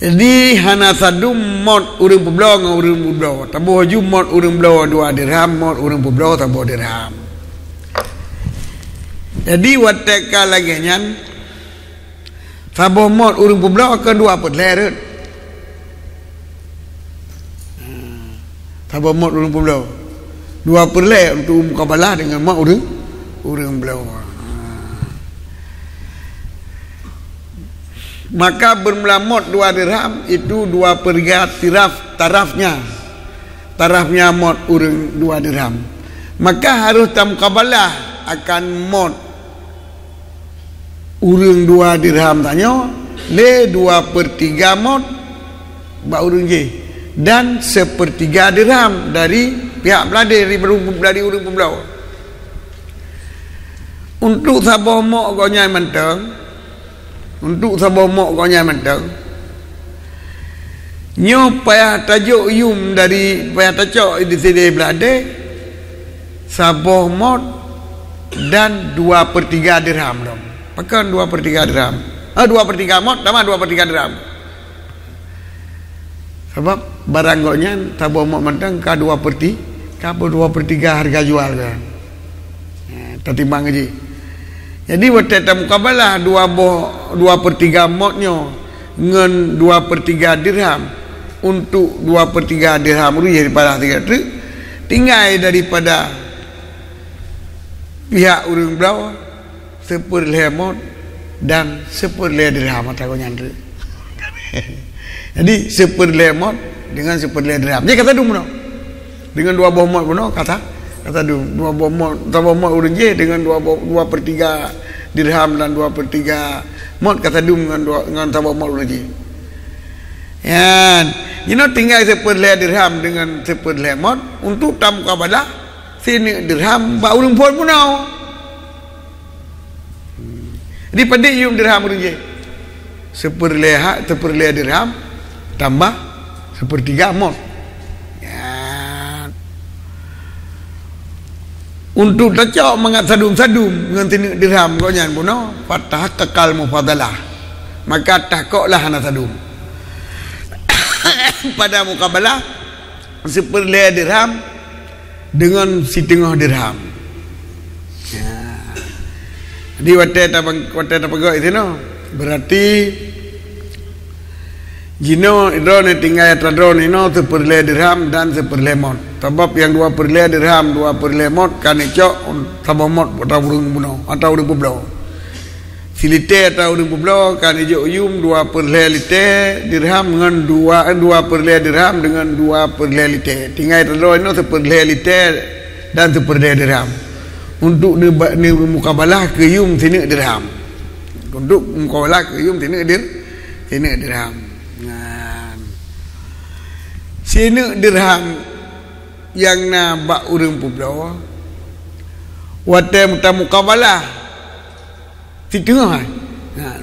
Jadi hana sadum mod urang peblo dengan urang peblo. Tabuh ju mod urang peblo 2 dirham, mod urang peblo tabuh dirham. Jadi wateka lagi nyan tabuh mod urang peblo akan 2 perler. Tabuh mod urang peblo 2 perler untuk mukabalah dengan mod urang peblo. Maka bermelamot 2 dirham itu 2/3 tarafnya mod urang 2 dirham. Maka harus tamkabalah akan mod urang 2 dirham tanya le 2/3 mod ba urang je dan 1/3 dirham dari pihak belade dari urang peblau. Untuk sabah mok gonya mentang, untuk sabah mok gonya mentang, nyo payah tajuk yum dari payah tacok di sini belade sabah mok dan 2/3 dirham dong. Pakan 2/3 dirham. 2/3 mok sama 2/3 dirham. Sebab barang goknya sabah mok mentang ka 2/3 harga jual kan. Tertimbang aja. Jadi waktu mukabalah 2/3 modnya dengan 2/3 dirham untuk 2/3 dirham rupiah daripada 3 truk tinggal daripada pihak urang belau 1/2 mod dan 1/2 dirham atau nyandre. Jadi 1/2 mod dengan 1/2 dirham. Jadi kata dum no. Dengan 2 buah mod puno kata dum 2 buah mod urang je dengan 2/3 dirham dan 2/3 mod kata dum dengan 2 buah mod urang je. Yan, tinggal 1/2 dirham dengan 1/2 mod untuk tam kabalah sini dirham ba urang pun puno. Jadi pada yum dirham urang je 1/2 dirham tambah 1/3 mod. Untuk tacok mengat sadum-sadum dengan tinik dirham kau nyan puno fatah kekal mufadalah, maka takoklah hana sadum pada mukabalah 1/2 dirham dengan 1/2 dirham. Jadi wate tapagok itu no berarti jino idrone tinggal tradrone no 1/2 dirham dan 1/2 mod. Sebab yang 2/2 dirham 2/2 mod kan cok sama mod atau urang buno atau urang peblo. Silite atau urang peblo kan ijo yum 2/2 lite dirham dengan 2/2 dirham dengan 2/2 lite. Tinggal tradrone no 1/2 lite dan 1/2 dirham. Untuk ni mukabalah ke yum tinik dirham. Untuk mukabalah ke yum tinik dirham. Sini dirham yang na bak urang peblau wate mukabalah setengah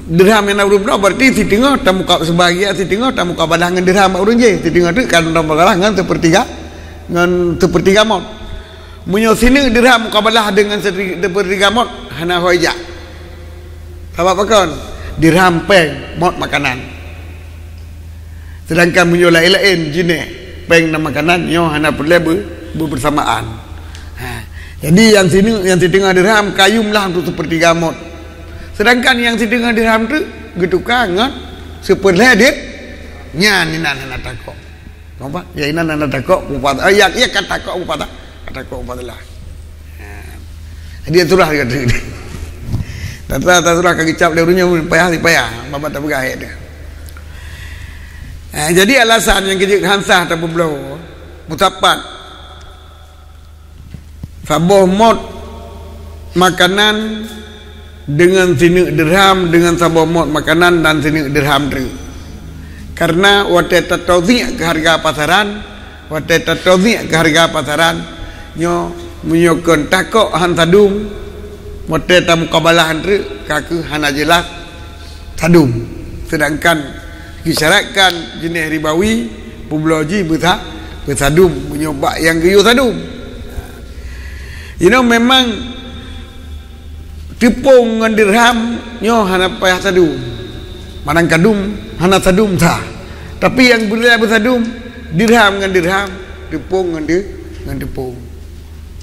dirham yang na urang peblau berarti setengah tamuka sebahagia setengah tamukabalah dengan dirham bak urang je setengah tu kan tamukabalah dengan 1/3 mod munyo sini dirham mukabalah dengan 1/3 mod hana hoja sebab pakon dirham peng mod makanan. Sedangkan munyo lain-lain jenis peng dan makanan nyo hana perlu bersamaan. Jadi yang sini yang 1/2 dirham kayum lah untuk 1/3 mod. Sedangkan yang 1/2 dirham tu getukang ngan 1/2 dit nyan inan hana takok. Nampak? Ya inan hana takok upat. Ya kan takok upat. Takok upatlah. Jadi itulah dia tu. Tata surah kagicap dia urunya payah babat tak bergaya dia. Jadi alasan yang kejik hansah tak berblau mutapat saboh mod makanan dengan tinik dirham dengan saboh mod makanan dan tinik dirham tu karena wate tatawzi' ke harga pasaran nyo menyokon takok han sadum wate tamukabalah tu kaku hana jelas sadum sedangkan disyaratkan jenis ribawi publoji bersadum menyobak yang geyu sadum. Memang tepung dengan dirham nyo hana payah sadum manang kadum hana sadum ta Tapi yang boleh bersadum dirham dengan dirham, tepung dengan tepung.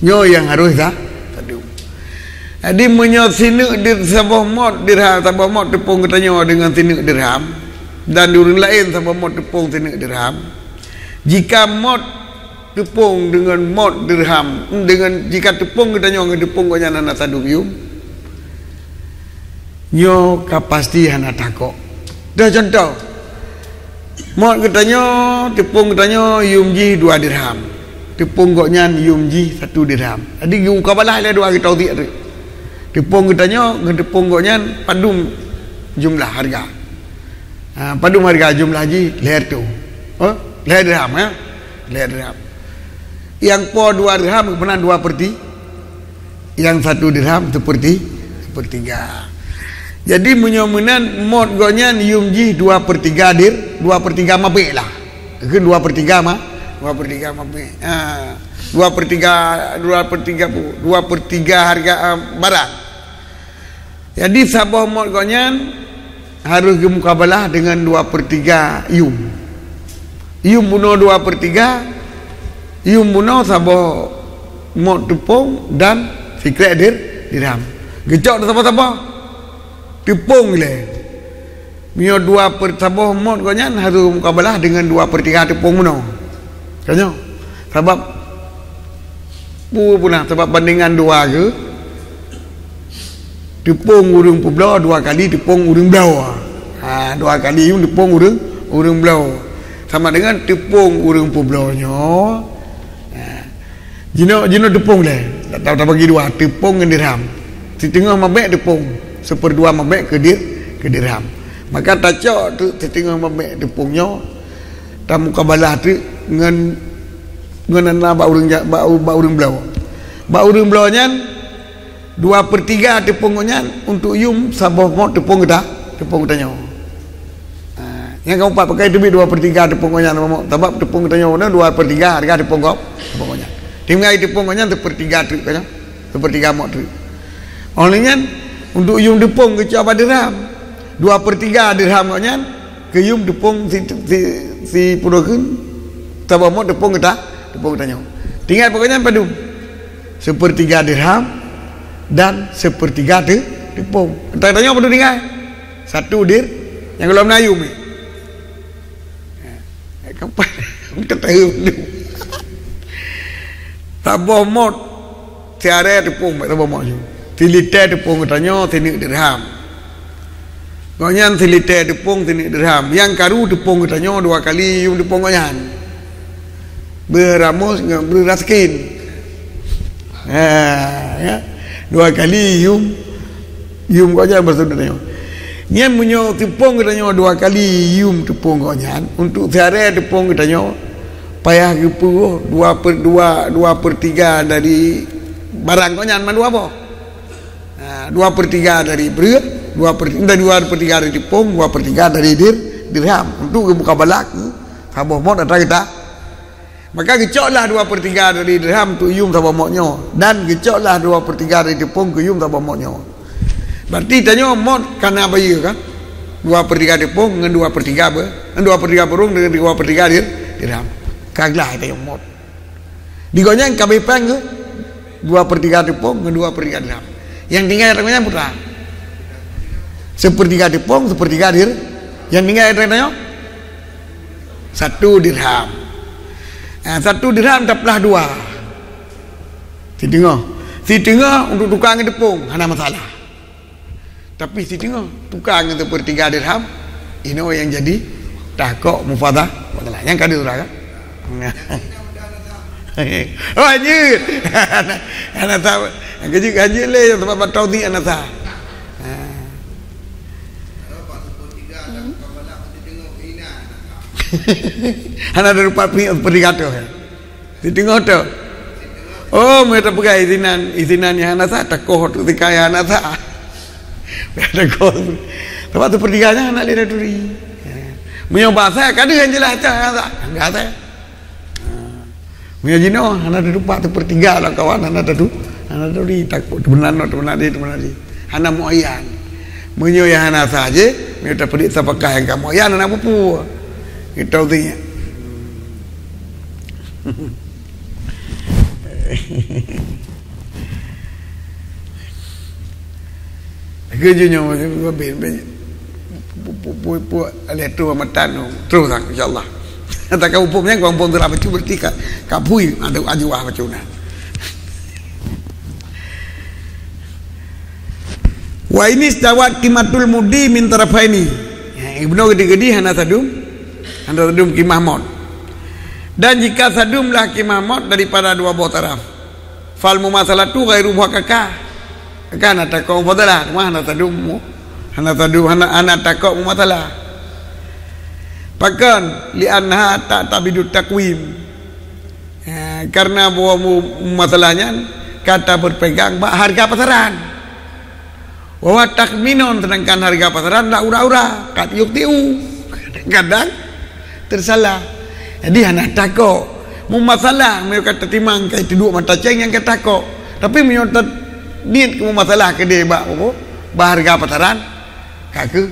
Nyo yang harus sadum. Jadi menyo sinuk di sabah mod dirham, sabah mod tepung katanya dengan sinuk dirham, dan di orang lain sabah mod tepung sinuk dirham. Jika mod tepung dengan mod dirham, dengan jika tepung katanya dengan tepung kau jangan nak sadum yum, nyo kapasti hana takok. Dah contoh, mod katanya tepung katanya yum ji 2 dirham, tepung kau nyan yum ji 1 dirham. Jadi yum kabalah ada 2 kita tahu tu. Tepung katanya dengan tepung kau nyan padum jumlah harga. Padum harga jumlah ji leher tu. Leher dirham ya, leher dirham. Yang po 2 dirham pernah 2/3, yang 1 dirham sepertiga. Jadi menyomenan mod gonyan yumji 2/3 dir, 2/3 mabek lah. Ke 2/3 mah, 2/3 mabek. 2/3 harga barang. Jadi sabah mod gonyan harus mukabalah dengan 2/3 yum. Yum buno 2/3, yum buno sabah mod tepung dan sikret dirham. Gecok siapa-siapa? Tepung le. Mio 2 sabah mod konyan harus mukabalah dengan 2/3 tepung buno. Kanyo. Sebab punah sebab bandingan 2 ke tepung urang peblau 2 kali tepung urang blau. 2 kali yum tepung urang blau. Sama dengan tepung urang peblau nyo. Jino tepung le. Tak bagi 2 tepung dengan dirham. Setengah mabek tepung, 1/2 mabek ke dirham. Maka tacok tu setengah mabek tepungnya tamu kabalah tu dengan ana ba urang blau. Ba urang blau nyan 2/3 tepung nyan untuk yum sabah mod tepung katanya. Yang kamu pakai tu 2/3 tepung nyan sebab tepung katanya 2/3 harga tepung nyan. Tinggal tepung nyan 1/3 tu katanya. 1/3 mod tu. Olehnya untuk yum tepung ke coba dirham 2/3 dirham nyan ke yum tepung si pudokeun sabah mod tepung katanya. Tinggal pokoknya padu 1/3 dirham dan 1/3 tepung. Tanya padu tinggal 1 dir yang kalau Melayu ni. Kapan kita tahu dulu. Sabah mod tiada tepung sabah mod tu. Siliter tepung katanya tinik dirham. Gonyan siliter tepung tinik dirham. Yang karu tepung katanya 2 kali yum tepung gonyan. Beramus dengan beraskin. Ya. 2 kali yum gonyan bersudahnya. Nyan munyo tepung katanya 2 kali yum tepung gonyan. Untuk sehari tepung katanya payah ke 2/3 dari barang gonyan mana apa? 2/3 dari beras, 2/3 dari tepung, 2/3 dari dirham untuk buka balak sabah mod ada kita. Maka gecoklah 2/3 dari dirham untuk yum sabah modnya dan gecoklah 2/3 dari tepung ke yum sabah modnya. Berarti tanya mod kana bayar kan? 2/3 tepung dengan 2/3 burung dengan 2/3 dirham. Kaglah tanya mod. Digonyang kabeh peng ke 2/3 tepung dengan 2/3 dirham. Yang tinggal katanya putra 1/3 tepung 1/3 yang tinggal katanya 1 dirham. 1 dirham dapatlah 2 si tengah untuk tukang tepung ada masalah, tapi si tengah tukang 1/3 dirham ini yang jadi takok mufadah masalah yang kadi surah kan. Oh anjir. Anak tahu. Gaji le tempat batau ni anak tahu. Anak ada rupa pergi tu. Di tengah tu. Oh, mereka pergi izinan yang anak tahu. Takoh tu dikaya anak tahu. Takoh. Tempat tu pertiganya anak dia duri. Menyoba saya kadang yang jelas tak. Enggak saya. Punya jino, anak ada 4/3 lah kawan, anak ada tu di takut, temenan di. Anak moyan, menyo yang anak saja, mereka pergi sapakah yang kamu moyan anak pupu. Kita usinya. Kerjanya macam pu alih tu amatan terus tak insyaallah. Tak kau upumnya kau pun terapa tu berarti ka pui ada ajuah macam mana. Wa ini stawat kimatul mudi min tarafaini. Ibnu gede-gede hana sadum kimah mod. Dan jika sadumlah kimah mod daripada dua buah taraf. Fal mumasalatu ghairu muhaqqaqah. Kan ada kau matalah, mana tadum hana takok matalah. Pakan li anha tak tabidu takwim. Karena bahwa masalahnya kata berpegang harga pasaran. Bahwa takminon sedangkan harga pasaran la ura-ura, kat yuk tiu. Kadang tersalah. Jadi hana takok. Masalah mereka kata timang kai duduk mata ceng yang kata takok. Tapi menyotot niat kamu masalah ke dia harga pasaran kaku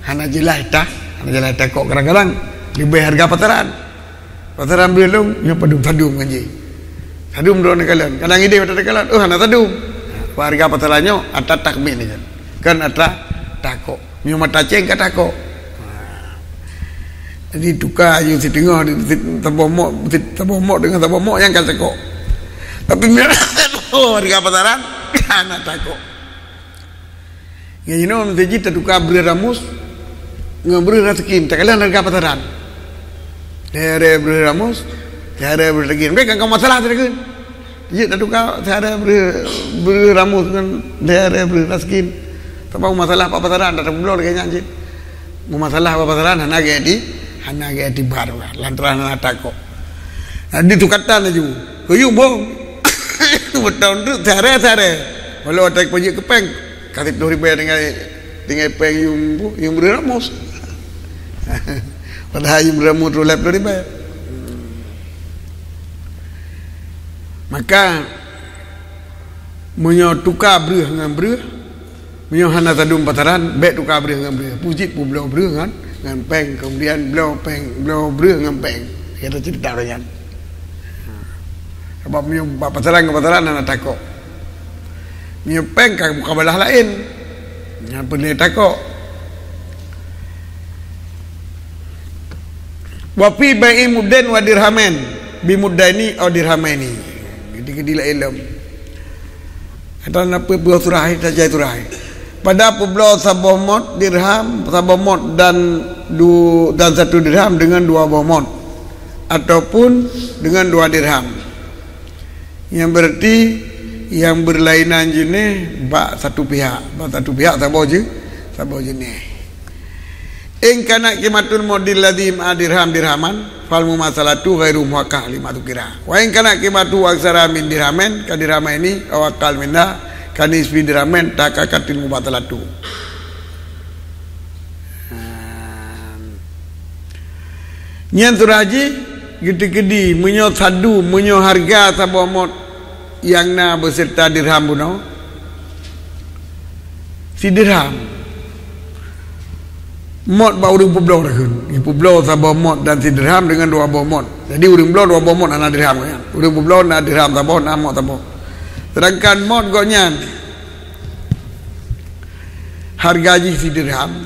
hana jelas kok kadang-kadang lebih harga pasaran belum yang padum kanji sadum drone kalian kadang ide pada kalian hana sadum harga pasarannya ada takmin kan ada takok nyu mata ceng ka takok jadi tukar you si tengah tabomok dengan tabomok yang kan takok tapi harga pasaran anak takut. Yang ini orang terjadi tertukar beri ramus, ngaberi raskin. Tak kalian harga pasaran. Tiada beri ramus, tiada beri raskin. Mereka kau masalah terjadi. Jadi tertukar tiada beri ramus kan, tiada beri raskin. Tak masalah apa pasaran. Tak belum lagi nyanyi. Masalah apa pasaran hana gaya di baru. Lantaran anak takut. Di tukatan aja. Kau bom. Betul tu tiada. Walau ada pajak kepeng, kasih 2,000 dengan peng yang beramus. Padahal yang beramus tu lep 2,000. Maka menyo tukar bereh dengan bereh, menyo hana tadum pasaran, bet tukar bereh dengan bereh. Pujit pun belau bereh kan, dengan peng, kemudian belau bereh dengan peng. Kita cerita orang. Sebab menyo pasaran ke pasaran hana takut. Menyepeng ke mukabalah lain yang boleh takut. Wafi ba'i mudden wa dirhamen bimuddani au dirhamaini. Gede-gede lah ilmu. Ada apa buah turai saja turai. Pada pulau sabah mod dirham, sabah mod dan 1 dirham dengan 2 buah mod ataupun dengan 2 dirham. Yang berarti yang berlainan jenis satu pihak sabah jenis. In kana kimatul modil ladhi dirhaman fal mumasalatu ghairu muhaqqaq lima tukira. Wa in kana kimatu aksara min dirhamen ka dirhamaini aw aqal minna kanisbi dirhamen takakatil mubatalatu. Nyen turaji gede-gede menyo sadu menyo harga sabah mod yang na beserta dirham buno si dirham mod ba urang publok dah kan publok sabah mod dan si dirham dengan 2 buah mod jadi urang publok 2 buah mod ana dirham kan urang publok na dirham sabah na mod sabah sedangkan mod gonyan harga ji si dirham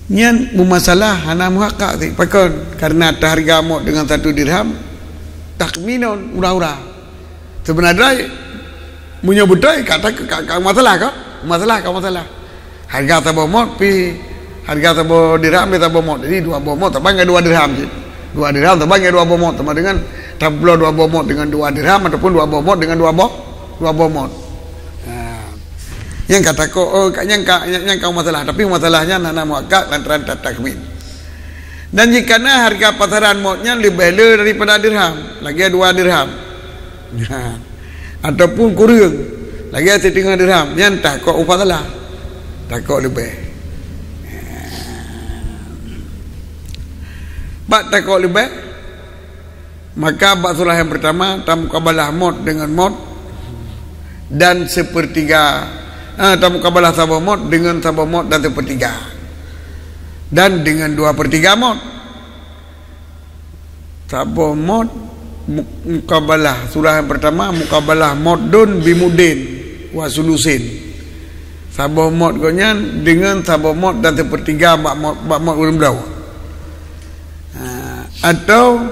nyen mumasalah hana muhaqqaq ti pakon karena harga mod dengan 1 dirham takminon ura-ura sebenarnya menyebutnya kata masalah harga sabah mod pi harga sabah dirham pi sabah mod jadi 2 buah mod tambah 2 dirham je 2 dirham tambah 2 buah mod sama dengan tablo 2 buah mod dengan 2 dirham ataupun 2 buah mod dengan 2 buah mod. Yang kata kau yang kau masalah tapi masalahnya nana muhaqqaq lantaran takmin. Dan jika harga pasaran modnya lebih daripada dirham, lagi 2 dirham. Ataupun kurang, lagi 1/2 dirham, yang tak kok upah salah. Tak kok lebih. Bak tak kok lebih. Maka bak surah yang pertama tamukabalah mod dengan mod dan sepertiga tamukabalah sabah mod dengan sabah mod dan sepertiga. dan dengan 2/3 mod. Sabo mod mukabalah, surah yang pertama mukabalah modun bimudin wa sulusin. Sabo mod gonyan dengan sabo mod dan 1/3 bak mod urang belau. Atau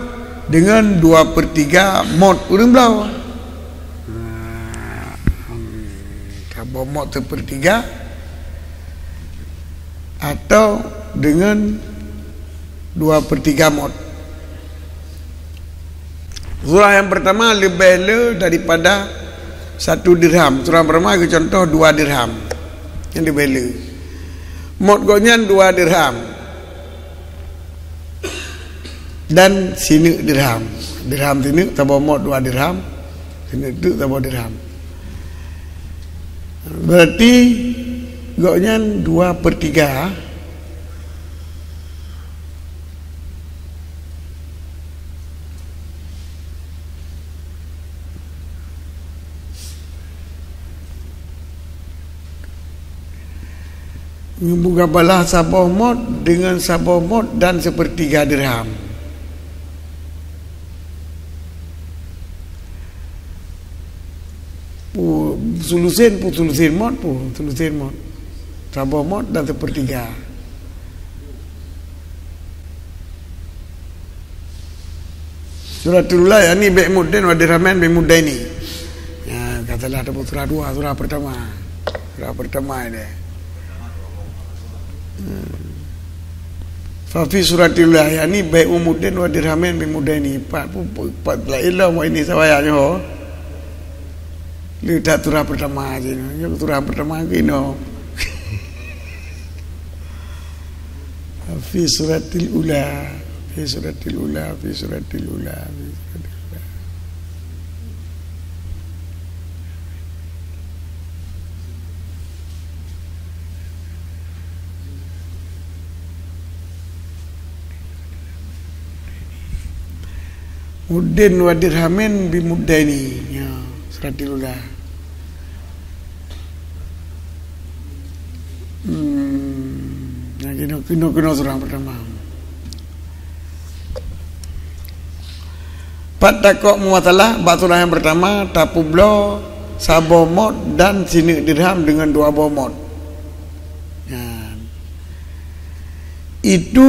dengan 2/3 mod urang belau. Sabo mod 1/3 atau dengan 2/3 mod. Surah yang pertama lebih daripada 1 dirham. Surah yang pertama ke contoh 2 dirham. Yang lebih mod gonyan 2 dirham dan sini dirham. Dirham sini tambah mod 2 dirham, sini itu tambah dirham. Berarti gonyan 2/3 mukabalah sabo mod dengan sabo mod dan 1/3 dirham. Sulusin mod sabo mod dan 1/3. Suratul Ula ni bi mudin wa dirhaman bi mudaini. Ya, katalah ada surah 2, surah pertama. Surah pertama ini. Fafi suratil Ula ni bi mudin wa dirhaman bi mudaini. 4 la ilah wa ini sawayanya ho. Lihat surah pertama aja, surah pertama kino. Fi suratil Ula, fi suratil Ula, fi suratil Ula, fi suratil Ula. Mudin wa dirhamin bi mudaini. Ya, suratil Ula. Kino surah pertama. Patakok muatalah surah yang pertama tapublo sabo mod dan sini dirham dengan 2 bomod. Ya. Itu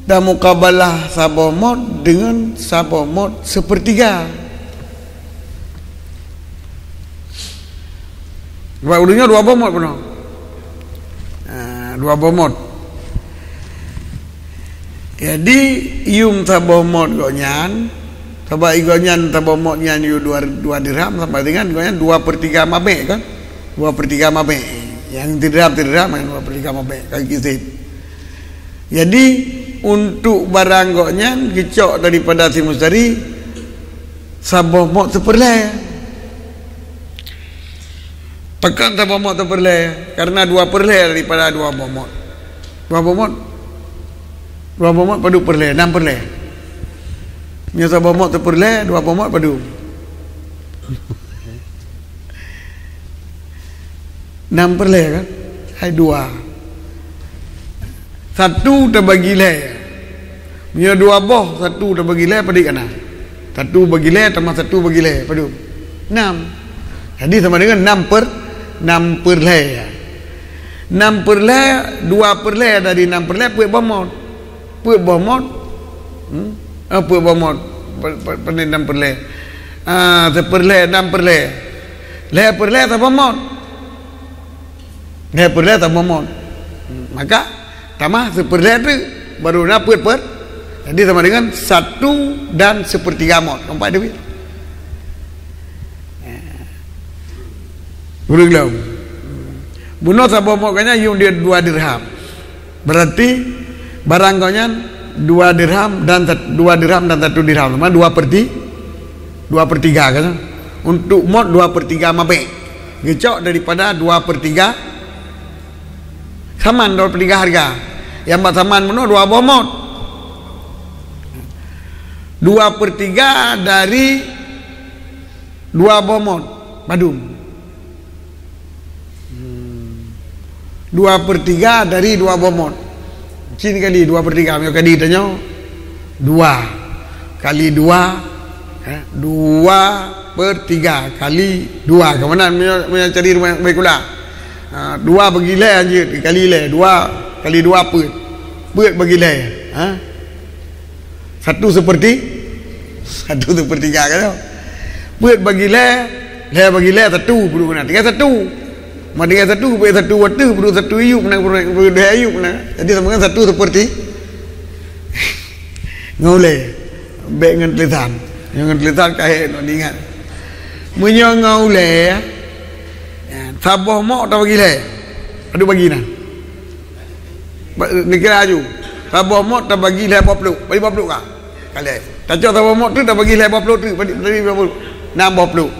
dan mukabalah sabo mod dengan sabo mod 1/3. Buat udunya 2 bomod penuh. 2 bomod. Jadi yung sabo mod gonyan, sabak igonyan sabo mod nyan yu 2 dirham sampai dengan gonyan 2/3 mabe kan? 2/3 mabe. Yang dirham yang 2/3 mabe kaki kisip. Jadi untuk barang gonyan kecok daripada si mustari sabo mod 1/2. Pekan sabo mod 1/2 karena 2/2 daripada 2 bomod. 2 bomod padu 1/2, 6/2. Nya sabo mod 1/2, 2 bomod padu 6/2 kan? Hai 2. 1 terbagi le. Nya 2 boh, 1 terbagi le padi kana. 1 bagi le tambah 1 bagi le padu 6. Jadi sama dengan 6/2 dari 6/2 puik bomod. Puik bomod. Puik bomod. Pandai 6/2. 1/2 6/2. 1/2 tak bomod. 1/2 tak bomod. Maka tambah 1/2 tu baru nak puik per. Jadi sama dengan 1 dan 1/3 mod. Nampak dia? Berulang. Bunuh sabo mod kanya yung dia 2 dirham. Berarti barang kanya 2 dirham dan 1 dirham. Sama 2/3 kan? Untuk mod 2/3 mabe. Gecok daripada 2/3 saman 2/3 harga. Yang buat saman bunuh 2 bomod. 2/3 dari 2 bomod. Badum. 2/3 dari 2 bomod. Cin kali 2/3 Mio kali tanya 2 kali 2 2/3 kali 2 ke mana Mio cari rumah baik pula 2 bagi le anjir kali le 2 kali 2 apa buat bagi le 1/3 kan buat bagi le bagi le 1 perlu kena tinggal 1 Mendingan 1 buat 1 waktu perlu 1 ayub nak perlu 2 ayub nak. Jadi sama kan 1/3 ngoleh baik dengan tulisan jangan tulisan kahit nak ingat munyo ngoleh sabah mak tak bagi le ada bagi nak ni kira aju sabah mak tak bagi le 40 bagi 40 kah kali tak cak sabah mak tu tak bagi le 40 tu bagi 40 60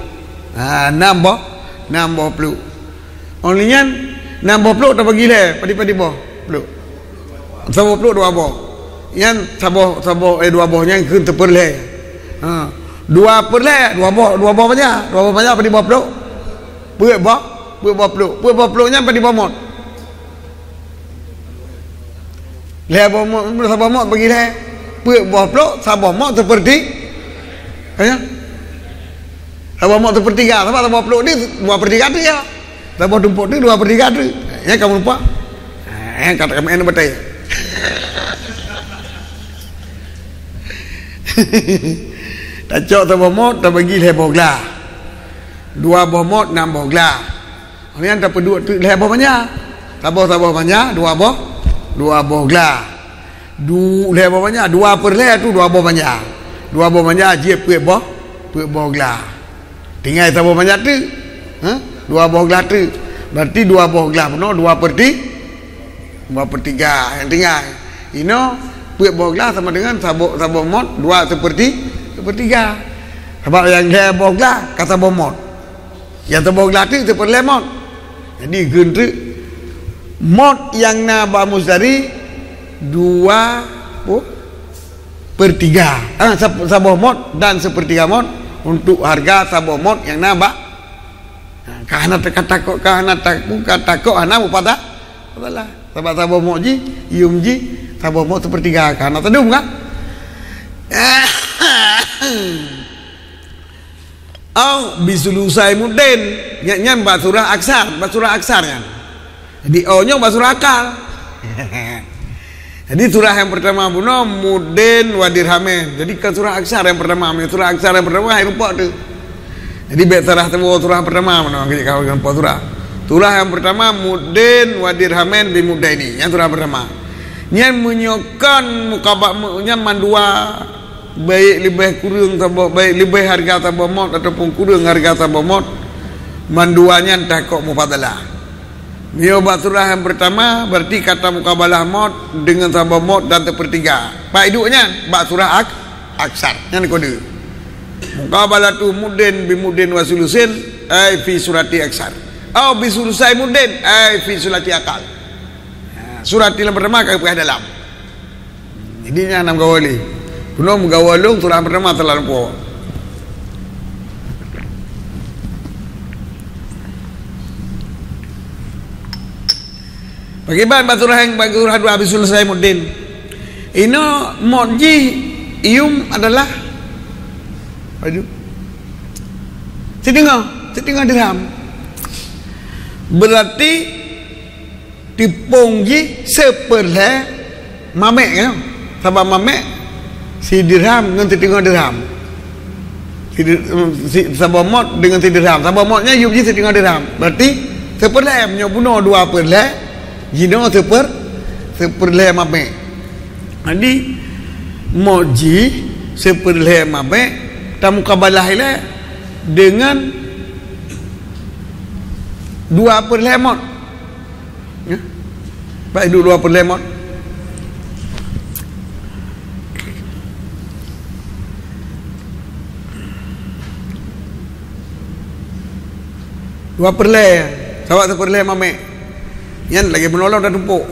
Onlinyan 60 tak bagi le padi boh peluk 30 2 boh yang sabah 2 boh yang kun teper le 2 per le 2 boh banyak padi boh peluk buat peluk nya padi boh mot le boh mot sabah mot bagi le buat boh peluk sabah mot seperti ya sabah mot seperti sabah peluk ni 2/3 tu ya sabah tumpuk ni 2/3 tu ya kamu lupa kata kami enak betul tak cok sabah mot tak bagi le boh gelah 2 boh mot 6 boh gelah ni tak perlu tu le boh banyak sabah banyak 2 boh gelah le boh banyak 2 per le tu 2 boh banyak 2 boh banyak je puak boh gelah tinggal sabah banyak tu 2 boh gelah tu berarti 2 boh gelah penuh 2/3 yang tinggal ino puak boh gelah sama dengan sabah mot 2/3 sebab yang le boh gelah kata sabah mot yang sabah gelah tu seperle mot jadi gendrik mot yang na ba musdari 2/3 sabah mot dan 1/3 mot untuk harga sabah mot yang na ba kahana takut ana pada adalah sebab sabah mot ji ium ji sabah mot 1/3 kahana tedum kan bisulusai muden nyanyi basurah aksar kan jadi nya basurah akal jadi surah yang pertama buno muden wadirhamen jadi ke surah aksar yang pertama rupa tu jadi betarah temu surah pertama mana kau dengan surah yang pertama muden wadirhamen bimudaini yang surah pertama nyan menyokan mukabak nyan mandua baik lebih kurang tambah baik lebih harga tambah mot ataupun kurang harga tambah mot manduanya entah kok mufadalah Mio surah yang pertama berarti kata mukabalah mot dengan tambah mot dan 1/3 pak iduknya surah aksar yang kode mukabalah tu mudin bimudin wasulusin ay fi surati aksar atau bisulusai mudin ay fi surati akal surat yang pertama kau pergi dalam jadinya 6 gawali kuno mengawalung surah pertama telah lupa bagaimana surah yang bagi surah 2 habis selesai mudin ino modji ium adalah aduh setengah dirham berarti tipongji seperle mamek kan sabab mamek si dirham dengan setengah dirham sabah mot dengan si dirham sabah motnya yubji setengah dirham berarti seperle menyobuno 2 perle jino seperle mamek jadi moji seperle mamek tamu kabalah ile dengan 2 perle mot ya baik 2 perle mot dua perle sawak seperle mamek yan lagi menolong dah tumpuk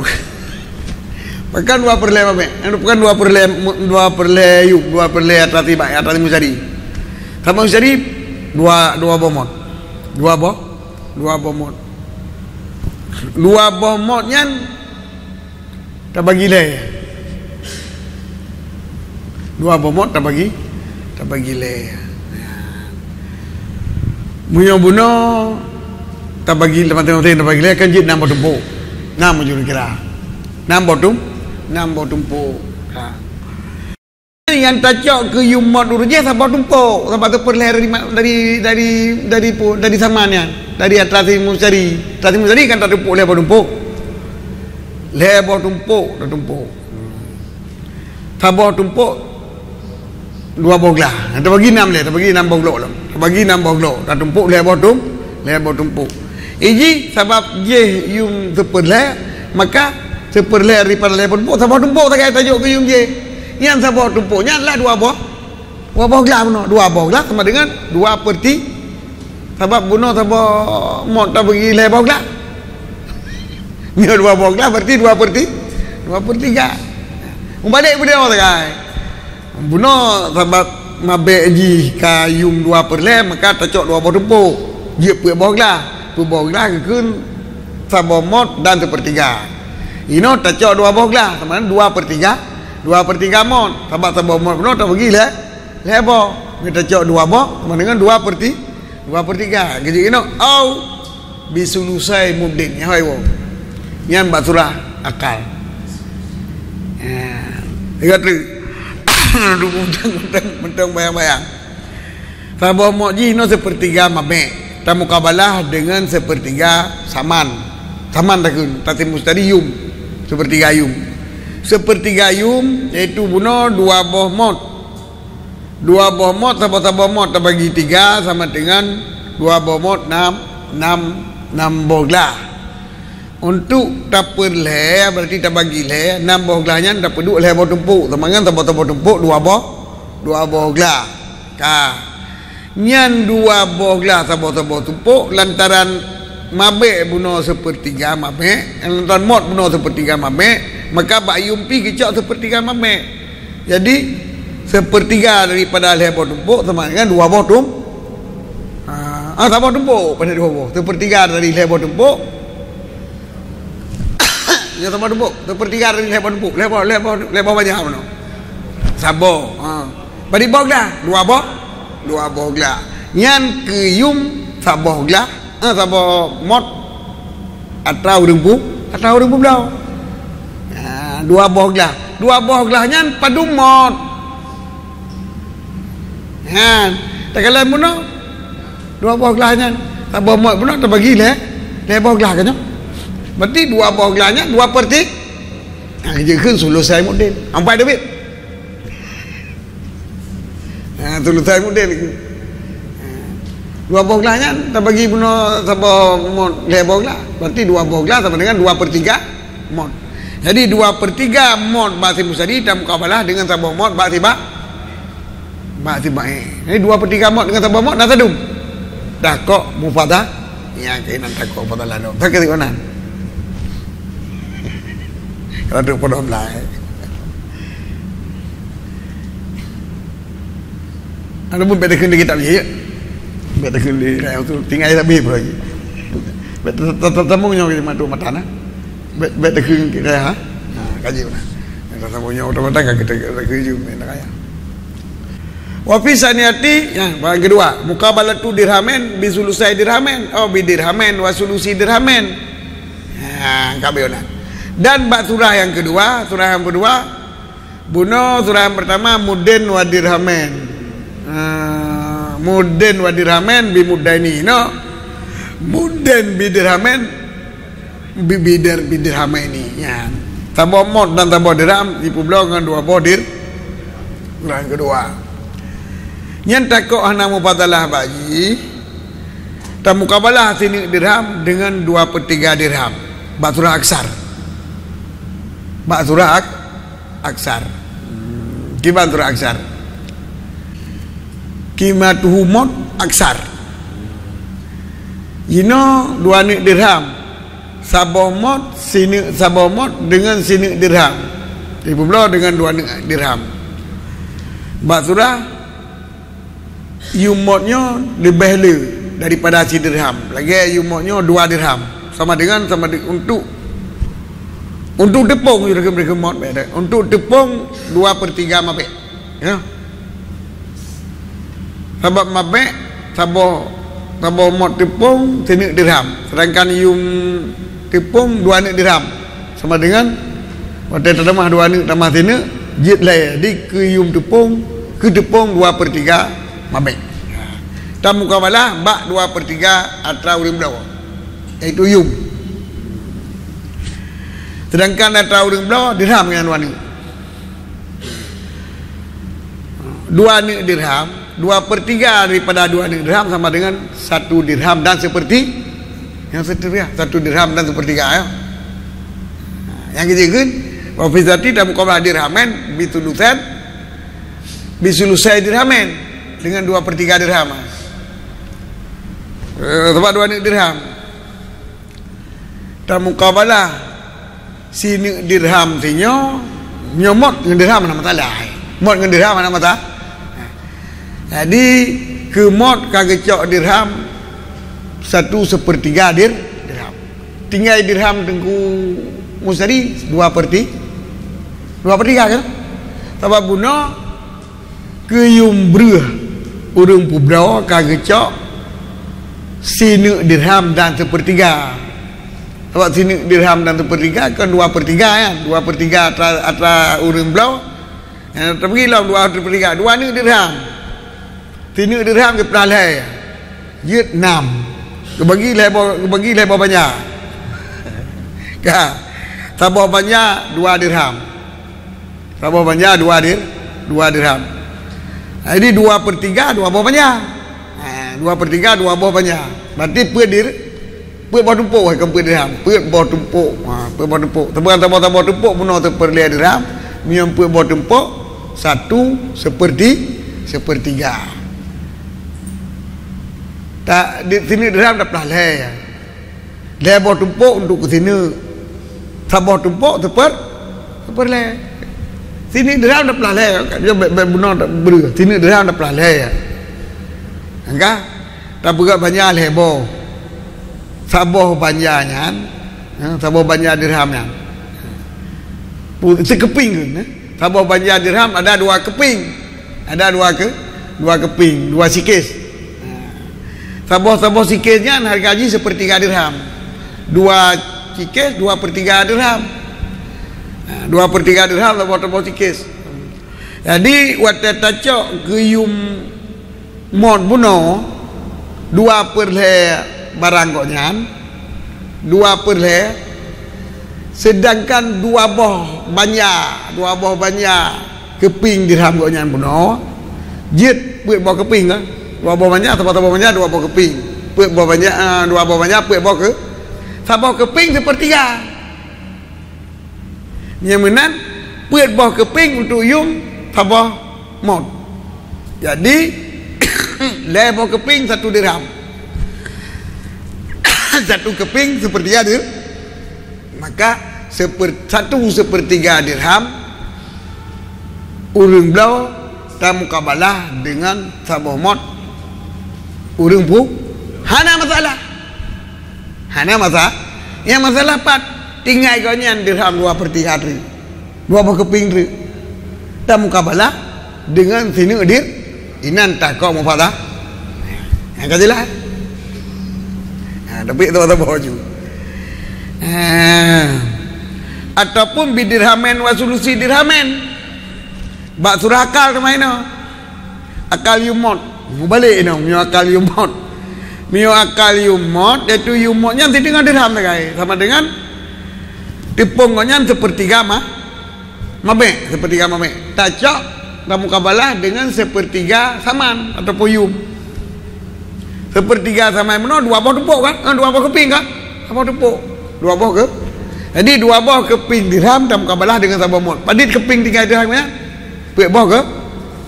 bukan 2 perle mamek bukan 2 perle yuk 2 perle atas musari sama musari 2 bomot 2 bomot 2 bomot yan tak bagi le. Dua bomot tak bagi le. Munyo buno tak bagi teman-teman tak bagi le kan jid nambah tumpuk. Nam juru kira. Nambah tumpuk. Ha. Yang tajak ke yumot uruje sabah tumpuk, sabah tu perleher dari samannya, dari atas musari kan tak tumpuk lebar tumpuk. Sabah tumpuk dua boglah. Tak bagi 6 le, tak bagi 6 boglok lah. Tak bagi 6 boglok, tak tumpuk lebar tumpuk. Iji sebab je yum seperleher, maka seperleher daripada lebar tumpuk, sabah tumpuk tak kaya tajuk ke yum je. Yang sabah tumpuknya adalah dua boglah benar. Dua boglah sama dengan 2/3. Sebab bunuh sabah mot tak bagi le boglah. Dia 2 boglah berarti 2/3. Balik pun dia tak kai. Bunuh sebab mabek ji kayum 2/2 maka tacok 2 tumpuk. Dia pu boglah. Pu boglah keun sabah mot dan 1/3. Ino tacok 2 boglah sama dengan 2/3 mot. Sabah mot benar tak bagi lebar. Kita cok 2 bog sama dengan 2/3. Jadi ino au bisulusai mudin ya hai wo. Yang baturah akal. Ingat tu. Mentang bayang-bayang. Sabah mot ji no 1/3 mabek. Tamu kabalah dengan 1/3 saman. Saman takun tati mustadiyum 1/3 yum. 1/3 yum iaitu bunuh 2 boh mot. 2 boh mot sabah mot tak bagi 3 sama dengan 2 boh mot 6 boglah. Untuk tak perle berarti tak bagi le 6 boglahnya tak perlu le boh tumpuk. Sama dengan sabah tumpuk 2 boglah. Ka. Nyan 2 boglah sabah tumpuk lantaran mabek bunuh 1/3 mabek, lantaran mot bunuh 1/3 mabek. Maka bak yumpi kecok 1/3 mabek. Jadi 1/3 daripada lebar tumpuk sama dengan 2 boh sabah tumpuk pada 2 boh. 1/3 dari lebar tumpuk. Ya sabah tumpuk. 1/3 dari lebar tumpuk. Lebar banyak mana? Sabah. Bagi boglah 2 boglah. Yang ke yum sabah boglah. Sabah mot atau rembu belau. 2 boglahnya padu mot. Tak kalah muno 2 boglahnya sabah mot pun tak bagi le boglah kan. Berarti 2 boglahnya 2/3. Je keun selesai model. Ampai duit. Selesai model. 2 boglahnya tak bagi bunuh sabah mot le boglah. Berarti 2 boglah sama dengan 2/3 mot. Jadi 2/3 mot bahasa musadi dan mukabalah dengan sabah mot bahasa Jadi 2/3 mot dengan sabah mot dah tadum. Dah kok mufadah yang kainan tak kok fadalah do. Tak kira konan. Kalau tu podo belai. Ada pun beda kena kita biaya. Beda kena tu tinggal tak biaya lagi. Beda tamunya ke matu matana. Bet tekun kita ha. Kaji mana. Kita punya otomatis kita kerja nak kaya. Wa fi saniyati yang kedua, muqabalatu dirhamen bi sulusai dirhamen bi dirhamen wa sulusi dirhamen. Kabeona. Dan bab surah yang kedua, bunuh surah yang pertama mudin wa dirhamen. Mudin wa dirhamen bi mudaini no. Mudin bi dirhamen bidirham ini ya. Tambah mot dan tambah dirham dipulau dengan 2 bodir. Yang kedua yang takut hana mubadalah bagi tamu kabalah sini dirham dengan 2/3 dirham baturah aksar gimana turah aksar kimatuhu mot aksar ino 2 nik dirham sabah mot dengan sini dirham dipulau dengan 2 nik dirham baturah yumotnya lebih le daripada si dirham lagi yumotnya 2 dirham sama dengan untuk Untuk tepung mereka mod beda. Untuk tepung 2/3 mabek. Ya. Sebab mabek sabo mod tepung 1 dirham. Sedangkan yum tepung 2 dirham. Sama dengan waktu tambah 2 tambah 1 jit lah. Jadi ke yum tepung 2/3 mabek. Dan mukabalah bak 2/3 atra urim belau. Iaitu yum. Sedangkan atra urim belau dirham dengan 2 dirham. 2/3 daripada 2 dirham sama dengan 1 dirham dan seperti yang seterusnya 1 dirham dan sepertiga ya. Yang ketiga wafizati dan mukabalah dirhamen bitulusan bisulusai dirhamen dengan 2/3 dirham. Sebab 2 dirham dan mukabalah sini dirham tinyo nyomot dengan dirham nama talah. Mot dengan dirham nama ta. Jadi ke mot kagecok dirham 1/3 dirham. Tinggal dirham tengku musari 2/3 kan? Sebab buno ke yum breh urung pubrau kagecok sini dirham dan 1/3. Sebab sini dirham dan 1/3 kan 2/3 ya. 2/3 atra urung blau. Tapi lah 2/3 2 ni dirham. Sini dirham ke pelai. Yut 6. Kebagi lebar banyak. Ka. Sabah banyak 2 dirham. Sabah banyak 2 dirham. Jadi 2/3 2 bawah banyak. 2/3 2 bawah banyak. Berarti puet bawah tumpuk ke puet dirham. Puet bawah tumpuk. Puet bawah tumpuk. Tebukan tambah tumpuk puno terperlihat dirham. Miam puet bawah tumpuk 1/3. Tak di sini dirham dah pelai. Lebar tumpuk untuk ke sini. Sabah tumpuk terperlai. Sini dirham dah pelai. Dia benar tak ber. Sini dirham dah pelai. Enggak? Tak berat banyak lebar. Sabah banyaknya. Sabah banyak dirhamnya. Sekeping ke? Sabah banyak dirham ada 2 keping. Ada 2 keping, 2 sikis. Sabah sikisnya harga haji 1/3 dirham. 2 sikis 2/3 dirham. 2/3 dirham sabah sikis. Jadi waktu tacok geyum mod buno 2/2 barang koknya 2/2 sedangkan 2 boh banyak keping dirham koknya buno jit puet boh keping kan 2 boh banyak atau banyak 2 boh keping puet boh banyak 2 boh banyak puet boh ke sabah keping 1/3 yang menan puet boh keping untuk yum sabah mod. Jadi lebar keping 1 dirham. 1 keping 1/3 dirham. Maka 1/3 dirham urung blau dan mukabalah dengan sabah mod urung pu. Hana masalah. Yang masalah pat tinggal konyan dirham 2/3 tri. 2 boh keping tri. Dan mukabalah dengan sini dir inan takok mufadah. Yang kajilah. Tapi itu baju. Ataupun bidirhamen wa sulusi dirhamen. Bak surah akal kemana? Akal yumot. Balik no, mio akal yumot. Mio akal yumot iaitu yumotnya dengan dirham guys. Sama dengan tepungnya 1/3 mabek, 1/3 mabek. Tacok dan mukabalah dengan 1/3 saman ataupun yum. 1/3 saman mana 2 boh tumpuk kan? 2 boh keping kan? 2 boh tumpuk. 2 boh ke? Jadi 2 boh keping dirham dan mukabalah dengan sabah mod. Padit keping 3 dirhamnya. Puet boh ke?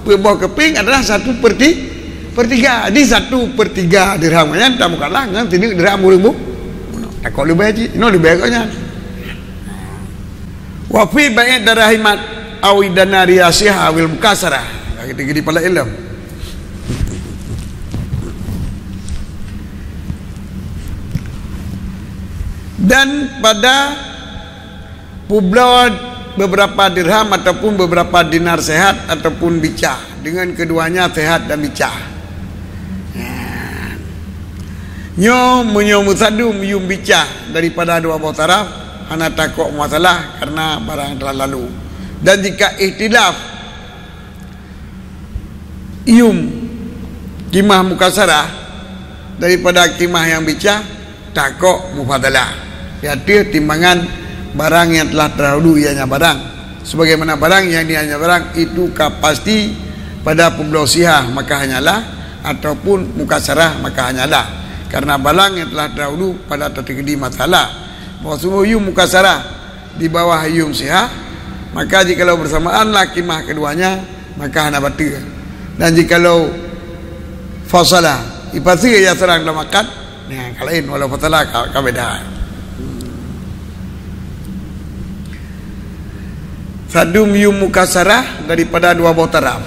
Puet boh keping adalah 1/3. Jadi 1/3 dirhamnya dan mukabalah dengan sini dirham urung. Tak kau lebih haji. Ini lebih agaknya. Wa fi bai'at darahimat awi dana riyasihah awil mukasarah. Gede-gede pala ilmu. Dan pada Publao beberapa dirham ataupun beberapa dinar sehat ataupun bicah. Dengan keduanya sehat dan bicah. Nyo sadum yum bicah daripada dua buah taraf, hana takut masalah karena barang telah lalu. Dan jika ikhtilaf yum kimah mukasarah daripada kimah yang bicah, takut mufadalah. Iaitu timbangan barang yang telah terdahulu ianya barang. Sebagaimana barang yang dianya barang itu pasti pada publao sihah maka hanyalah, ataupun mukasarah maka hanyalah. Karena barang yang telah dahulu pada terjadi masalah. Bahawa semua yum mukasarah di bawah yum sihah, maka jikalau bersamaanlah kimah keduanya, maka hana batil. Dan jikalau fasalah ipasi ya serang dalam akad, nah kalain walau fasalah kabeda. Sadum yum mukasarah daripada dua buah taraf.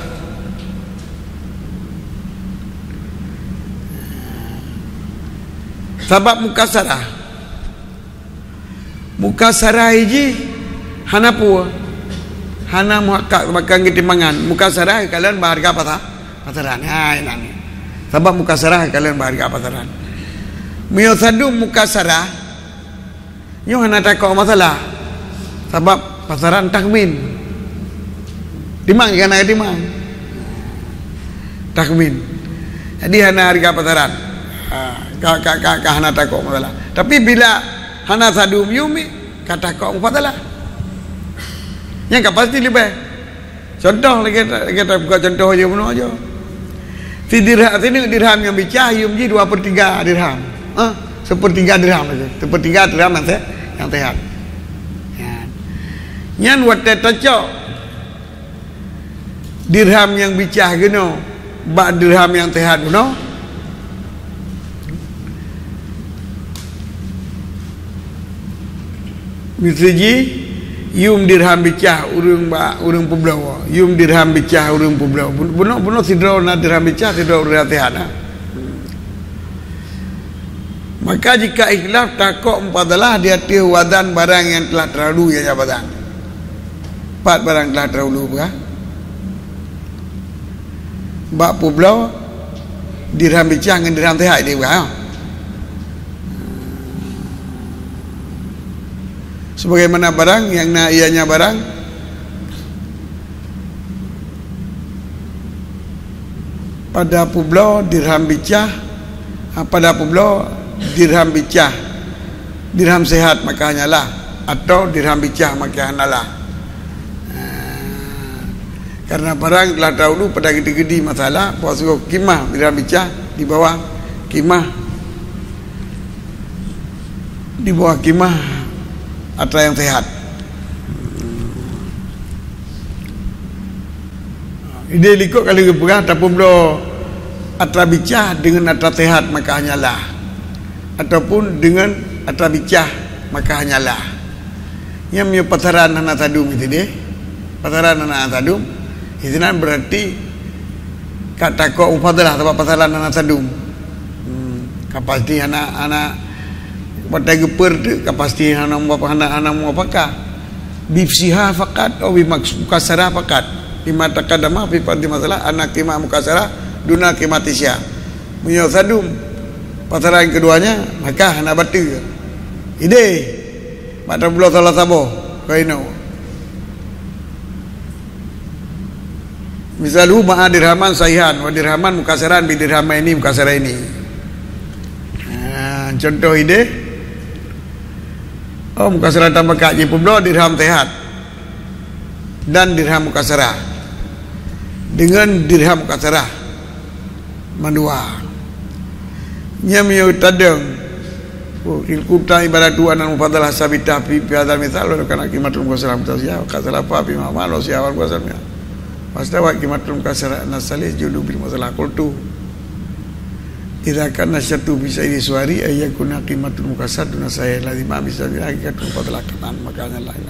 Sebab mukasarah ini hana pua, hana muhakkak makan ketimbangan. Mukasarah kalian berharga pasaran. Ini. Sebab mukasarah kalian berharga pasaran. Mio sadum mukasarah, nyo hana takut masalah. Sebab pasaran takmin. Timang kan timang. Takmin. Jadi hana harga pasaran. Hana takut masalah. Tapi bila hana sadum yumi kata kau masalah. Yang pasti lebih. Contoh kita buka contoh aja benar aja. Si dirham sini dirham yang bicah yum ji 2/3 dirham. 1/3 dirham aja. 1/3 dirham yang sehat. Nyan wate tacok dirham yang bicah geno, bak dirham yang sehat geno. Misalnya yum dirham bicah urung publao, yum dirham bicah urung publao. Buno sidro na dirham bicah sidro urang sehat. Maka jika ikhtilaf takok empadalah dia tiu wadan barang yang telah terdahulu ya jabatan. 4 barang telah terdahulu bukan? Bak publao dirham bicah dengan dirham sehat dia bukan? Sebagaimana barang yang ianya barang pada publao dirham bicah, pada publao dirham bicah dirham sehat maka hanyalah, atau dirham bicah maka hanyalah. Karena barang telah dahulu pada gede-gede masalah, puasa kimah dirham bicah di bawah kimah atau yang sehat. Ide likut kali berah ataupun belo atra bicah dengan atra sehat maka hanyalah, ataupun dengan atra bicah maka hanyalah. Yang punya pasaran anak sadum itu deh. Pasaran anak sadum itu berarti kata kau ufadalah sebab pasaran anak sadum. Kapasti anak pada geper tu kapasti anak apakah bifsiha fakat atau bimukasarah fakat lima takadama fi pada masalah anak kimah mukasarah duna kimatisya punya sadum pasaran keduanya maka hana batil ide pada bulan salah sabo kaino misalu ma'a dirhaman sahihan wa dirhaman mukasaran bi dirhama ini mukasarah ini. Contoh ide mukasarah tambah kaji publao dirham sehat dan dirham mukasarah dengan dirham mukasarah mandua nyamyo tadeng ilkuta ibarat dua nan mufadalah sabitah fi hadal misal kana kimatul mukasarah mutasya kasalah fa bi ma'mal siawal kuasamnya pastawa kimatul mukasarah nasalis judu bil masalah qultu idza kana syatu bisa ini suari ayyakuna qimatul mukasar duna saya lazima bisa hakikat fadlakatan makanya lain.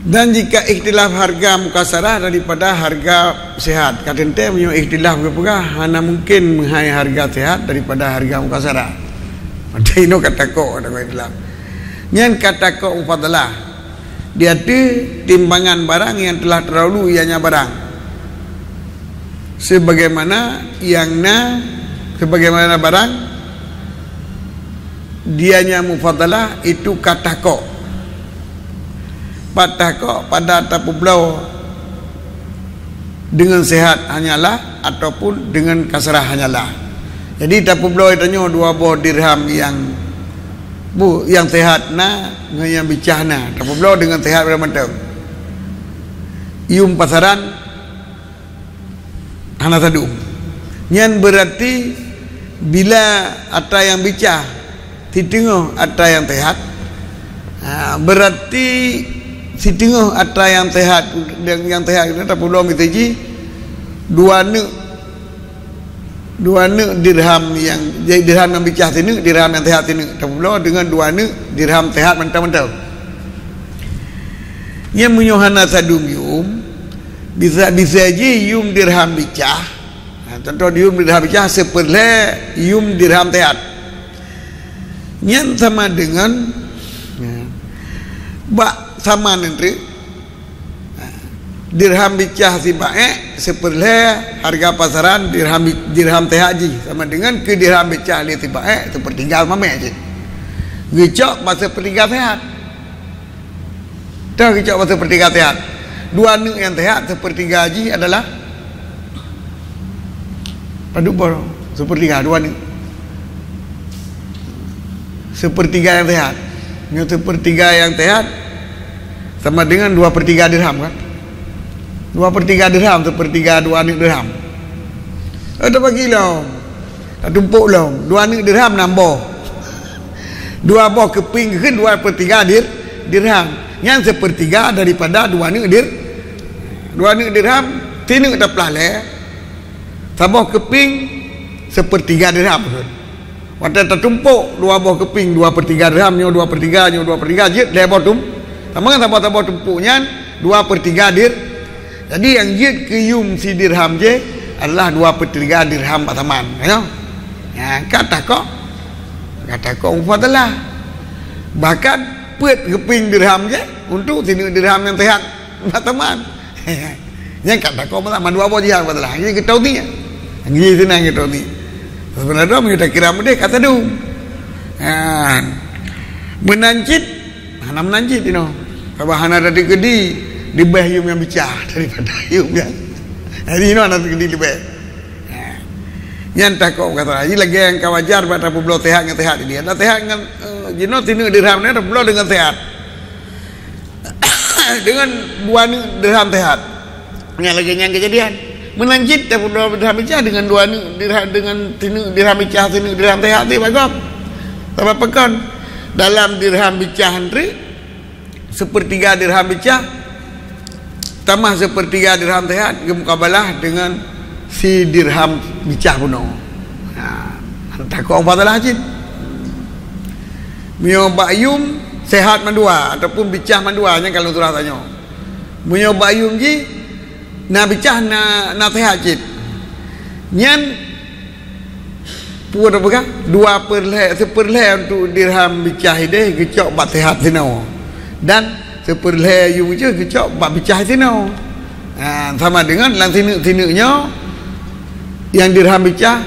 Dan jika ikhtilaf harga mukasarah daripada harga sehat, kata ente punya ikhtilaf berapa? Hana mungkin menghai harga sehat daripada harga mukasarah. Macam ini kata kok ada ikhtilaf. Nyan kata kok mufadalah. Dia tu timbangan barang yang telah terdahulu ianya barang. Sebagaimana barang dianya mufadalah itu kata kok. Patah kok pada tapu belau dengan sehat hanyalah ataupun dengan kasrah hanyalah. Jadi tapu belau itanya 2 buah dirham yang sehat na dengan yang bicah na. Tapu belau dengan sehat berapa macam? Ium pasaran hana sadum. Nyan berarti bila ada yang bicah ditengah ada yang sehat, berarti si tengah ada yang sehat kita tak perlu minta ji dua nek dirham yang bicah sini, dirham yang sehat sini tak perlu dengan 2 nek dirham sehat mentah-mentah. Yang menyohana sadum yum bisa ji yum dirham bicah. Contoh yum dirham bicah seperle yum dirham sehat. Yang sama dengan sama nanti dirham bicah si baik seperle harga pasaran dirham teh haji sama dengan ke dirham bicah li si baik sepertiga mame je gecok masa sepertiga sehat dah gecok masa sepertiga sehat 2 nek yang sehat sepertiga haji adalah padu bor sepertiga 2 nek sepertiga yang sehat yang sepertiga yang sehat sama dengan 2/3 dirham kan 2/3 dirham sepertiga 2 nek dirham ada bagi lah tak tumpuk lah 2 nek dirham nambah 2 boh keping ke 2/3 dirham yang sepertiga daripada 2 nek 2 nek dirham 3 nek tak pelale sabah keping sepertiga dirham waktu tertumpuk 2 boh keping 2/3 dirham nyo 2/3 je lebar sama kan tambah tumpuknya 2/3 jadi yang jid ke yum si dirham je adalah 2/3 dirham pataman ya kata kok mufadalah bahkan pet keping dirham je untuk sini dirham yang sehat pataman yang kata kok pataman 2 buah jihad patalah ini kita tahu ni yang senang kita tahu ni sebenarnya kita kira mudah kata tu menancit hana menancit kalau hana ada digedi dibeh yum yang bicah daripada yum yang jadi hana digedi dibeh nyantak kok kata lagi yang kawajar pada pulau sehat dengan sehat ini ada sehat dengan jino tinu dirham ni ada pulau dengan sehat dengan 2 nek dirham sehat yang lagi yang kejadian menancit pada pulau dirham bicah dengan 2 nek dirham dengan tinu dirham bicah tinu dirham sehat ni bagus tambah pekan dalam dirham bicah ni sepertiga dirham bicah tambah sepertiga dirham sehat mukabalah dengan si dirham bicah puno tak kau fadalah jin mio bayum sehat mandua ataupun bicah manduanya kalau surah tanya mio bayum ji na bicah na sehat jin nyan puan apa kan 2/1 untuk dirham bicah ide gecok bat sehat sino dan seperle yung je kecok bab bicah sini sama dengan lang tinuk-tinuknya yang dirham bicah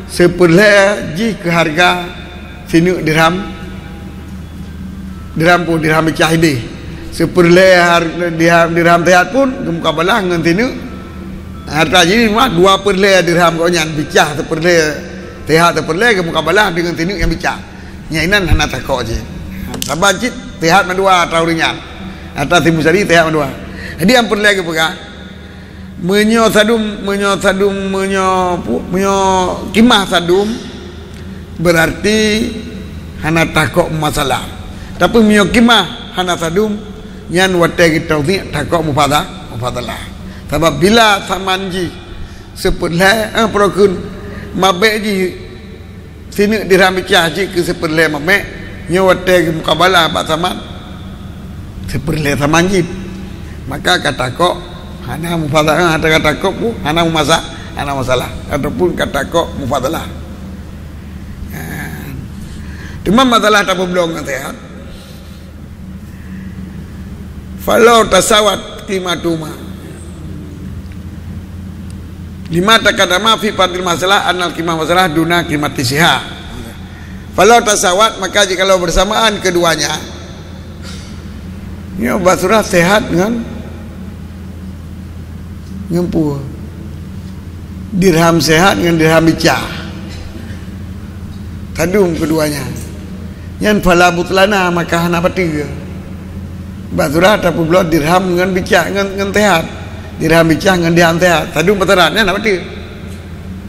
seperle ji ke harga tinuk dirham pun dirham bicah ini seperle dirham tehat pun mukabalah dengan tinuk harga jadi 2/2 dirham kau nyan bicah seperle tehat seperle mukabalah dengan tinuk yang bicah nyainan hana takok je sabar cit tehat mandua atau ringan atas timu sari tehat mandua jadi yang perlu lagi pega menyo kimah sadum berarti hana takok masalah tapi menyo kimah hana sadum nyan wate kita ni takok mufadalah sebab bila samanji seperle prokun mabek ji sini dirham bicah ji ke seperle mabek nyawate mukabalah bak saman seperle samanji maka kata kok hana mufadalah, kata kok bu hana masak, hana masalah, ataupun kata kok mufadalah. Cuma masalah tak belum nasihat. Falau tasawat qimatuma. Lima takadama fi fadil masalah anal qimah masalah duna qimati siha. Falau tasawat, maka jikalau bersamaan keduanya, ya basurah sehat dengan ngempu. Dirham sehat dengan dirham bicah. Kadung keduanya. Yang fala butlana, maka hana patiga. Basurah tapi belum dirham dengan bicah dengan sehat. Dirham bicah dengan dirham sehat. Kadung patarannya hana patiga.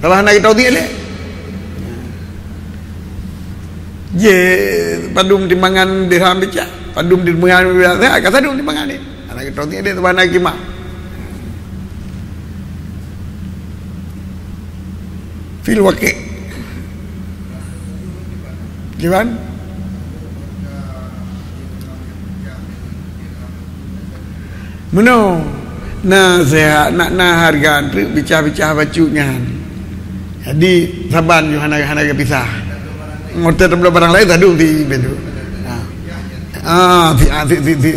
Kalau hana kita tahu dia je padum timbangan dirham bicah, padum timbangan dirham sehat, kata dum timbangan ni. Hana kita tahu dia tu hana kimah. Fil waqi' gimana? Meno saya nak harga bicah-bicah bacunya. Jadi saban yo hana pisah. Ngotot belum barang lain tadi di bedu.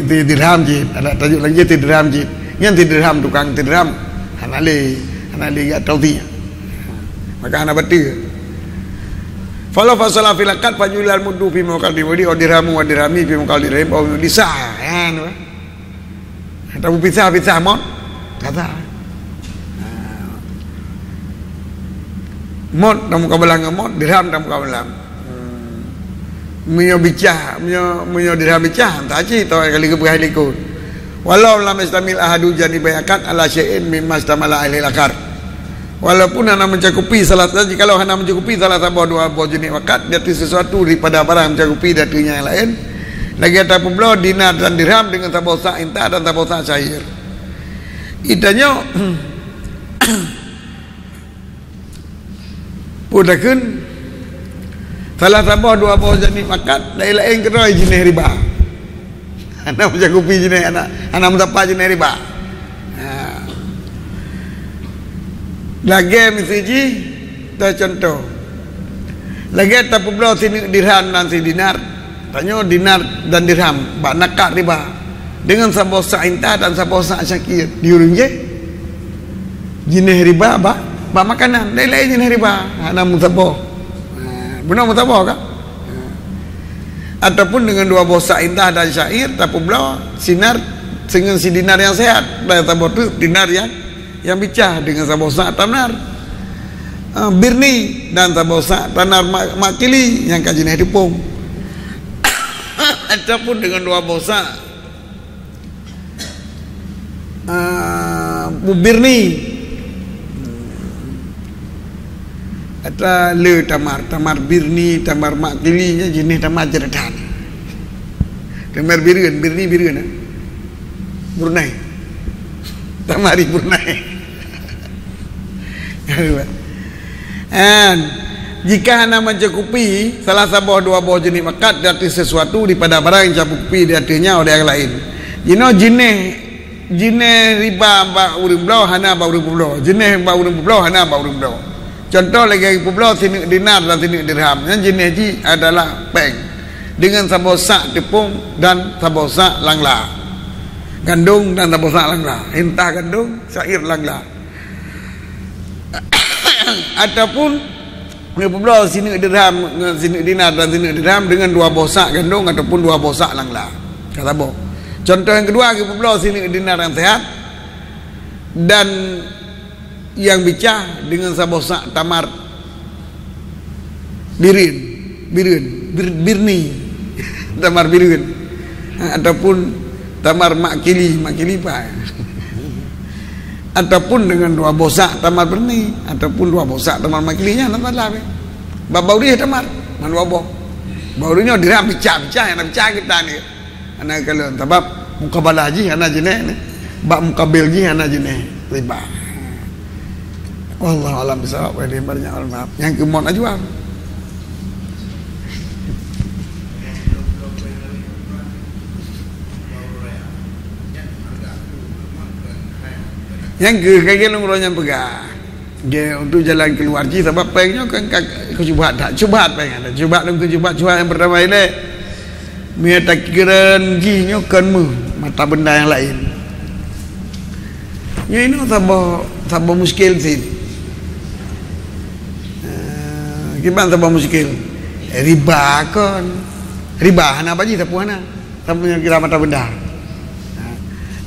Di dirham jit, ada tajuk lagi di dirham jit. Yang di dirham tukang di dirham hana le ya tahu dia. Maka hana betul. Fala fasala fil aqad fajulal mudu fi maqadi wa dirhamu wa dirhami fi maqadi rahim au disah. Tahu pisah mon kata mon tamu kabelang mon dirham tamu kabelang munyo bicah munyo dirham bicah tak ci tahu kali ke bahai likut walau lam istamil ahadu jani bayakat ala syai'in mimma istamala alaihi akar, walaupun hana mencakupi salah satu, kalau hana mencakupi salah satu dua jenis wakat dari sesuatu daripada barang mencakupi darinya yang lain. Lagi ada pula dinar dan dirham dengan tabosa inta dan tabosa cair. Idanya pudakeun salah tabah dua bawah jenis makat lain-lain kedua jenis riba. Ana mencakupi jenis ana mendapat jenis riba. Lagi misiji dah contoh. Lagi ada pula sini dirham dan si dinar. Tanya dinar dan dirham bak nakak riba dengan sabosa inta dan sabosa syakir diurung je jenis riba bak makanan lain-lain jenis riba hana mutabah benar mutabah kan ataupun dengan dua bosa inta dan syair tapi pula sinar dengan si dinar yang sehat dan tabah tu dinar yang bicah dengan sabosa tanar birni dan sabosa tanar makili yang kajenis dipung ataupun dengan dua bosa birni atau le tamar birni tamar makili jenis tamar jerdan tamar birni Brunei tamari Brunei. Jika hana mencakupi salah satu dua buah jenis makat dari sesuatu daripada barang yang mencakupi darinya oleh yang lain. Jenis riba ba urang belau hana ba urang belau. Jenis ba urang belau hana ba urang belau. Contoh lagi belau sini dinar dan sini dirham. Yang jenis ji adalah peng dengan sabosa tepung dan sabosa langla. Gandum dan sabosa langla. Entah gandum, syair langla. Ataupun pula sini dirham, sini dinar dan sini dirham dengan dua bosak gandum ataupun dua bosak langla. Kata boh. Contoh yang kedua pula sini dinar yang sehat dan yang bicah dengan sabosak tamar birni tamar birin ataupun tamar makili pak. Ataupun dengan dua bosak tamar berni ataupun dua bosak tamar makilinya nampak lah babau dia tamar man wabok baurinya dirham bicah yang bicah kita ni ana kalau sebab mukabalah ji ana jenis ni bab mukabil ji ana jenis riba. Wallahu alam bisawab wa dia banyak ulama yang kemon ajual Yang ke kaki long yang pegang. Dia untuk jalan keluar je sebab pengnya kan kecubat tak cubat peng ada cubat dan kecubat yang pertama ini dia tak kira jinya kan mata benda yang lain ya ini sabah muskil sih gimana sabah muskil riba kan riba apa je tak puana tak punya kira mata benda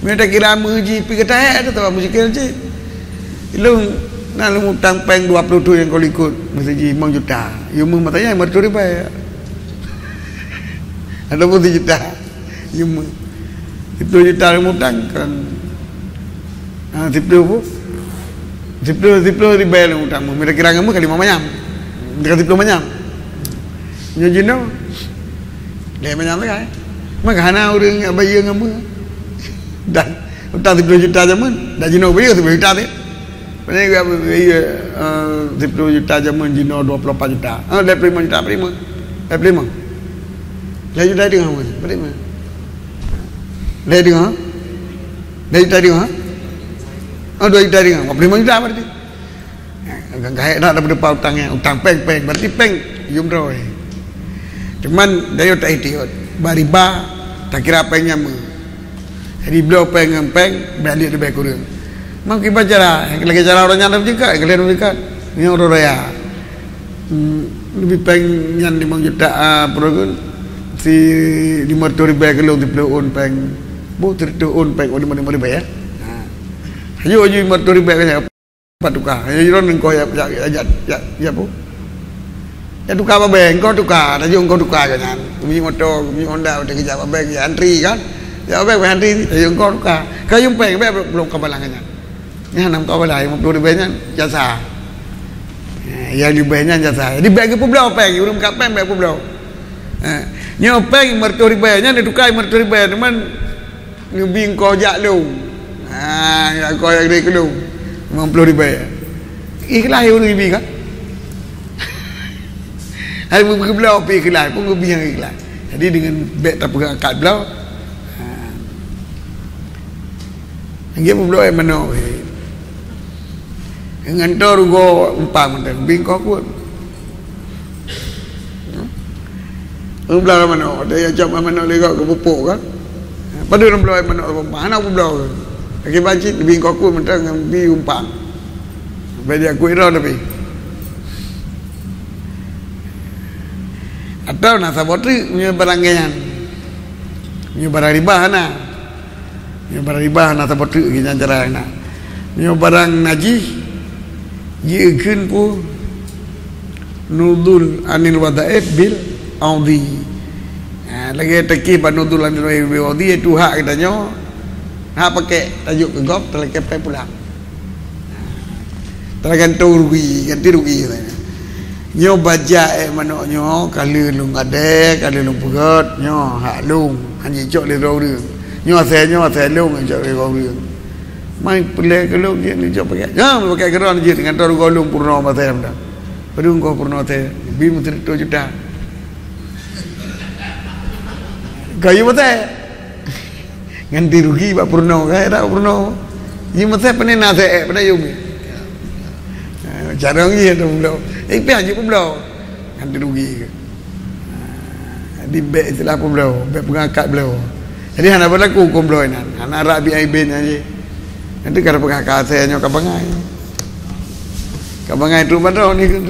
dia tak kira muji pergi kata ada sabah muskil je lu nah lu utang peng 20 tu yang kau ikut mesti ji 5 juta you mu matanya mertu riba ya ada pun 1 juta you mu 10 juta lu utang kan 10 riba lu utang mu mira kira ngamu kali mamanyam dekat 10 manyam nyo jino le manyam ka makana urang abaye ngamu dan utang 10 juta jaman dah jino baye 10 juta tu Ini 10 juta jaman jino 24 juta. Dah 5 juta berima. Dah 5. Dah juta dia apa? Berima. Dah dia. Dah juta dia. 2 juta dia. 5 juta berarti. Agak kaya dah dapat utangnya. Utang peng berarti peng jumroh. Cuman dia tak itiot. Bariba tak kira pengnya mu. Jadi beliau peng balik lebih kurang. Mak kita cara, lagi cara orang nyandap juga, kalian mereka, ni orang raya, lebih pengen 5 juta program, si 5 ribu kalau 10 on peng, bu 30 on peng, on 5 ribu ya, ayo 5 ribu ya, patuka, ayo orang kau ya bu, ya tukar apa beng, kau tukar, ayo kau tukar jangan, mi motor, mi Honda, udah kerja apa beng, ya antri kan, ya beng antri, ayo kau tukar, kau yang peng, belum kebalangannya. Ni nam kau balai 50 ribunya jasa. Ya ribunya jasa. Di bagi pula peng, urang kat peng bagi pula. Nyo peng 50 ribunya ni tukar 50 ribu teman ni bing kau jak lu. Ya kau yang dia kelu 50 ribu. Ikhlas urang ibi kan. Hai mu pula pi ikhlas, pun lebih yang ikhlas. Jadi dengan bet tak pegang kad belau. Dia pula yang mana dengan tu go umpam dan bingkok pun belah mana dia jam mana lega ke pupuk kan pada orang belah mana pun belah lagi bacit bingkok pun mentang bi umpam bagi aku ira tapi atau nasa botri punya barangnya punya barang riba na punya barang riba nasa botri gini cara na punya barang najis dia kan pun nudul anil wadaib bil audi. Lagi teki pada nudul anil wadaib bil audi itu hak katanya. Hak pakai tajuk ke gop terlagi pay pulang. Tergantung rugi, ganti rugi katanya. Nyo baca mano nyo kali lung ade, kali lung pegat, nyo hak lung hanya jok le rau dia. Nyo saya lung jok le rau dia. Mai pelai kalau dia ni jauh pakai. Jangan pakai keran je dengan taruh golong purna mata yang dah. Perung kau purna teh, bim 2 juta. Kayu mata. Ganti rugi pak purna, kaya dah purna. Ni mata pernah nase, pernah yumi. Jarang je tu belum. Pian je pun belum. Ganti rugi. Di bet itulah pun belum, bet pengangkat belum. Jadi hana berlaku hukum belum ni. Hana rabi aibin aje. Nanti kalau pengakat saya nyoka bangai. Kabangai tu mana ni kan?